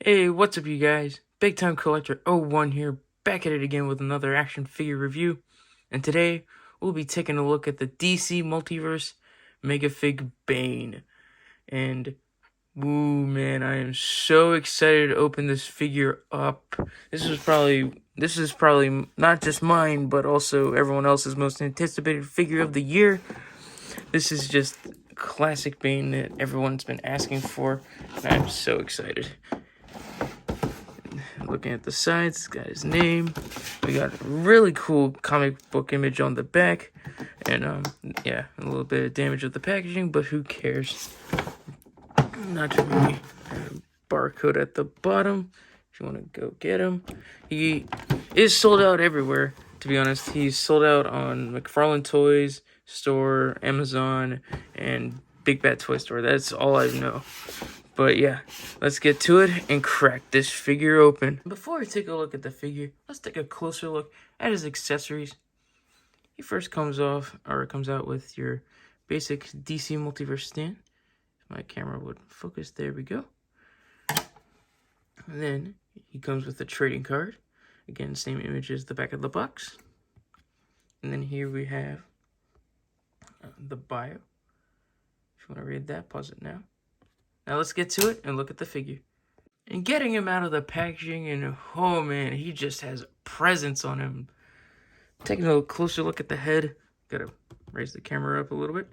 Hey, what's up, you guys? Big Time Collector 01 here, back at it again with another action figure review. And today, we'll be taking a look at the DC Multiverse Megafig Bane. And, woo, man, I am so excited to open this figure up. This is probably not just mine, but also everyone else's most anticipated figure of the year. This is just classic Bane that everyone's been asking for, and I'm so excited. Looking at the sides, it's got his name. We got a really cool comic book image on the back. And, yeah, a little bit of damage with the packaging, but who cares? Not too many. Barcode at the bottom, if you want to go get him. He is sold out everywhere, to be honest. He's sold out on McFarlane Toys store, Amazon, and Big Bad Toy Store. That's all I know. But yeah, let's get to it and crack this figure open. Before we take a look at the figure, let's take a closer look at his accessories. He first comes out with your basic DC Multiverse stand. If my camera would focus, there we go. And then he comes with a trading card. Again, same image as the back of the box. And then here we have the bio. If you want to read that, pause it now. Now let's get to it and look at the figure. And getting him out of the packaging, and oh man, he just has a presence on him. Taking a closer look at the head. Gotta raise the camera up a little bit.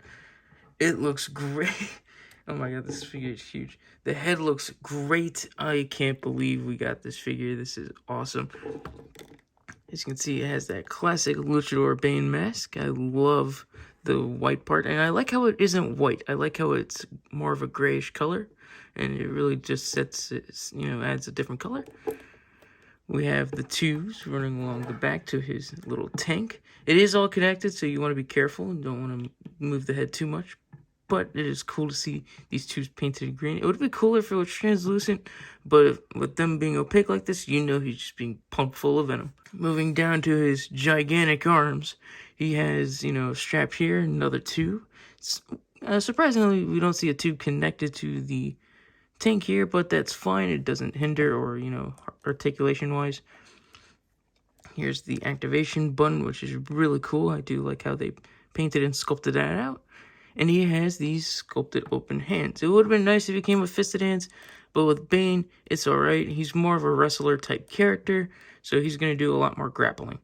It looks great. Oh my god, this figure is huge. The head looks great. I can't believe we got this figure. This is awesome. As you can see, it has that classic Luchador Bane mask. I love the white part, and I like how it isn't white. I like how it's more of a grayish color, and it really just sets it, adds a different color. We have the tubes running along the back to his little tank. It is all connected, so you want to be careful and don't want to move the head too much. But it is cool to see these tubes painted green. It would be cooler if it was translucent, but with them being opaque like this, you know he's just being pumped full of venom. Moving down to his gigantic arms, he has, a strap here, another tube. Surprisingly, we don't see a tube connected to the tank here, but that's fine. It doesn't hinder or, articulation-wise. Here's the activation button, which is really cool. I do like how they painted and sculpted that out. And he has these sculpted open hands. It would have been nice if he came with fisted hands, but with Bane, it's alright. He's more of a wrestler type character, so he's going to do a lot more grappling.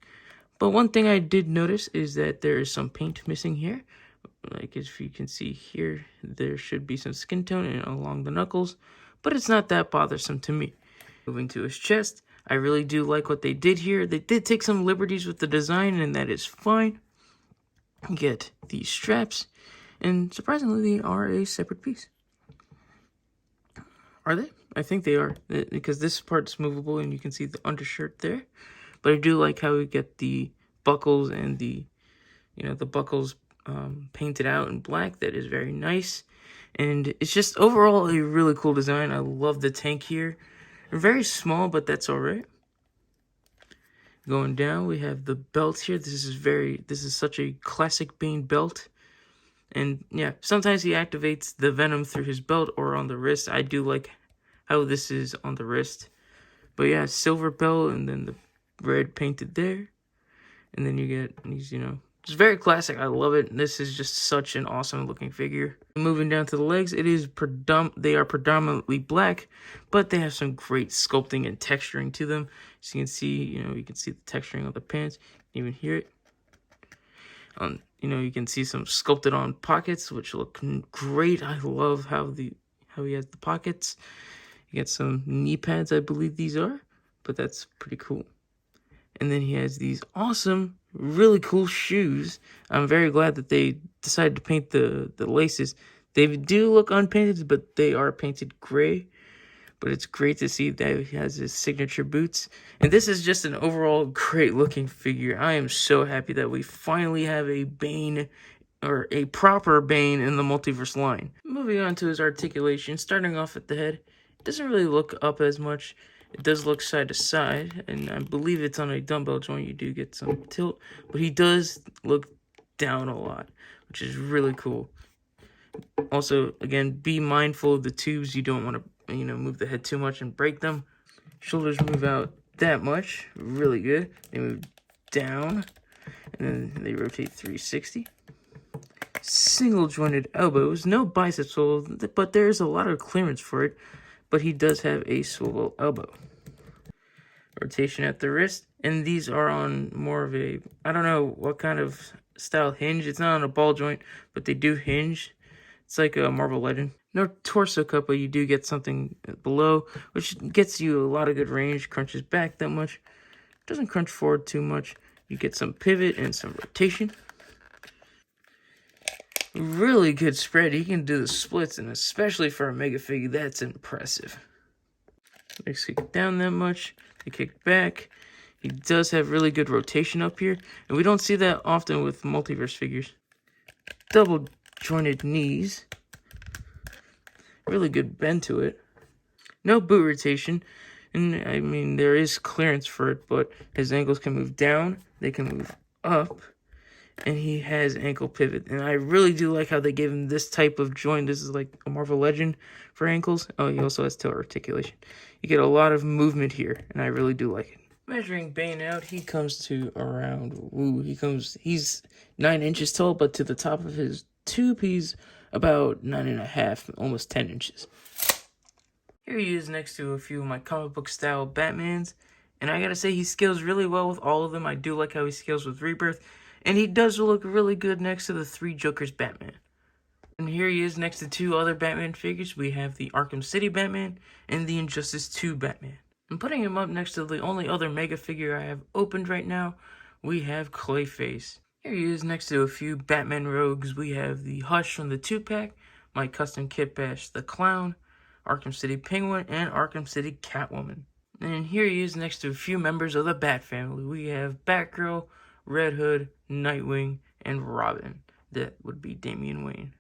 But one thing I did notice is that there is some paint missing here. Like if you can see here, there should be some skin tone along the knuckles, but it's not that bothersome to me. Moving to his chest, I really do like what they did here. They did take some liberties with the design, and that is fine. You get these straps. And surprisingly, they are a separate piece. Are they? I think they are, because this part's movable and you can see the undershirt there. But I do like how we get the buckles and the buckles painted out in black. That is very nice. And it's just overall a really cool design. I love the tank here. Very small, but that's all right. Going down, we have the belt here. This is such a classic Bane belt. And yeah, sometimes he activates the venom through his belt or on the wrist. I do like how this is on the wrist. But yeah, silver belt and then the red painted there. And then you get these, it's very classic. I love it. This is just such an awesome looking figure. Moving down to the legs, they are predominantly black, but they have some great sculpting and texturing to them. So you can see, you can see the texturing of the pants. You can even hear it. You can see some sculpted on pockets, which look great. I love how he has the pockets. You get some knee pads, I believe these are, but that's pretty cool. And then he has these awesome, really cool shoes. I'm very glad that they decided to paint the laces. They do look unpainted, but they are painted gray. But it's great to see that he has his signature boots. And this is just an overall great looking figure. I am so happy that we finally have a Bane, or a proper Bane in the Multiverse line. Moving on to his articulation, starting off at the head. It doesn't really look up as much. It does look side to side, and I believe it's on a dumbbell joint. You do get some tilt, but he does look down a lot, which is really cool. Also, again, be mindful of the tubes. You don't want to move the head too much and break them. Shoulders move out that much, really good. They move down, and then they rotate 360. Single jointed elbows, no bicep swivel, but there's a lot of clearance for it. But he does have a swivel elbow. Rotation at the wrist, and these are on more of a, I don't know what kind of style hinge. It's not on a ball joint, but they do hinge. It's like a Marvel Legend. No torso cut, but you do get something below, which gets you a lot of good range. Crunches back that much. Doesn't crunch forward too much. You get some pivot and some rotation. Really good spread. He can do the splits, and especially for a Megafig, that's impressive. Legs kick down that much. They kick back. He does have really good rotation up here, and we don't see that often with Multiverse figures. Double jointed knees. Really good bend to it. No boot rotation, and I mean there is clearance for it, but his ankles can move down. They can move up. And he has ankle pivot. And I really do like how they gave him this type of joint. This is like a Marvel Legend for ankles. Oh, he also has toe articulation. You get a lot of movement here, and I really do like it. Measuring Bane out, he comes to around, he's 9 inches tall, but to the top of his tube, he's about 9.5, almost 10 inches. Here he is next to a few of my comic book style Batmans. And I gotta say, he scales really well with all of them. I do like how he scales with Rebirth. And he does look really good next to the 3 Jokers Batman. And here he is next to 2 other Batman figures. We have the Arkham City Batman and the Injustice 2 Batman. And putting him up next to the only other Mega figure I have opened right now, we have Clayface. Here he is next to a few Batman rogues. We have the Hush from the 2-pack, my custom Kit Bash the Clown, Arkham City Penguin, and Arkham City Catwoman. And here he is next to a few members of the Bat family. We have Batgirl, Red Hood, Nightwing, and Robin. That would be Damian Wayne.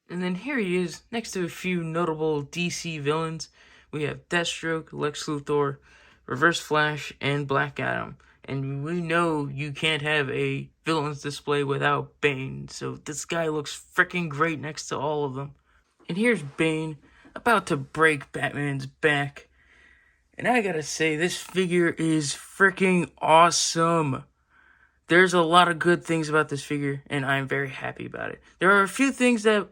And then here he is, next to a few notable DC villains. We have Deathstroke, Lex Luthor, Reverse Flash, and Black Adam. And we know you can't have a villains display without Bane, so this guy looks freaking great next to all of them. And here's Bane, about to break Batman's back. And I gotta say, this figure is freaking awesome. There's a lot of good things about this figure, and I'm very happy about it. There are a few things that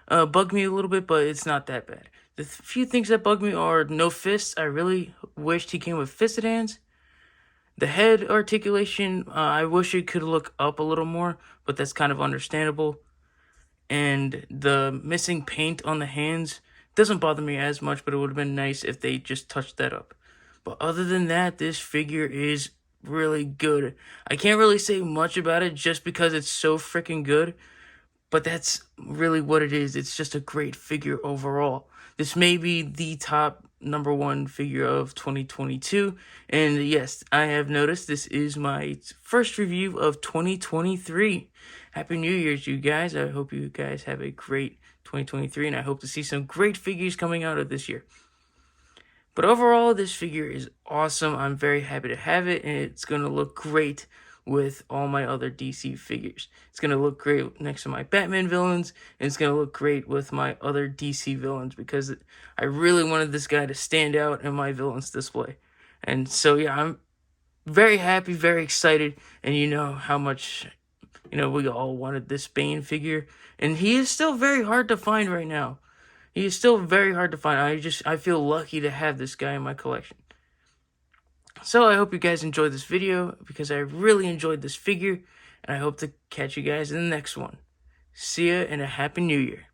bug me a little bit, but it's not that bad. The few things that bug me are no fists. I really wished he came with fisted hands. The head articulation, I wish it could look up a little more, but that's kind of understandable. And the missing paint on the hands doesn't bother me as much, but it would have been nice if they just touched that up. But other than that, this figure is really good. I can't really say much about it just because it's so freaking good, but that's really what it is. It's just a great figure overall. This may be the top #1 figure of 2022, and yes, I have noticed this is my first review of 2023. Happy New Year's, you guys. I hope you guys have a great 2023, and I hope to see some great figures coming out of this year. But overall, this figure is awesome. I'm very happy to have it, and it's going to look great with all my other DC figures. It's going to look great next to my Batman villains, and it's going to look great with my other DC villains, because I really wanted this guy to stand out in my villains display. And so, yeah, I'm very happy, very excited, and you know how much, we all wanted this Bane figure, and he is still very hard to find right now. He is still very hard to find. I feel lucky to have this guy in my collection. So I hope you guys enjoyed this video, because I really enjoyed this figure, and I hope to catch you guys in the next one. See ya, and a Happy New Year.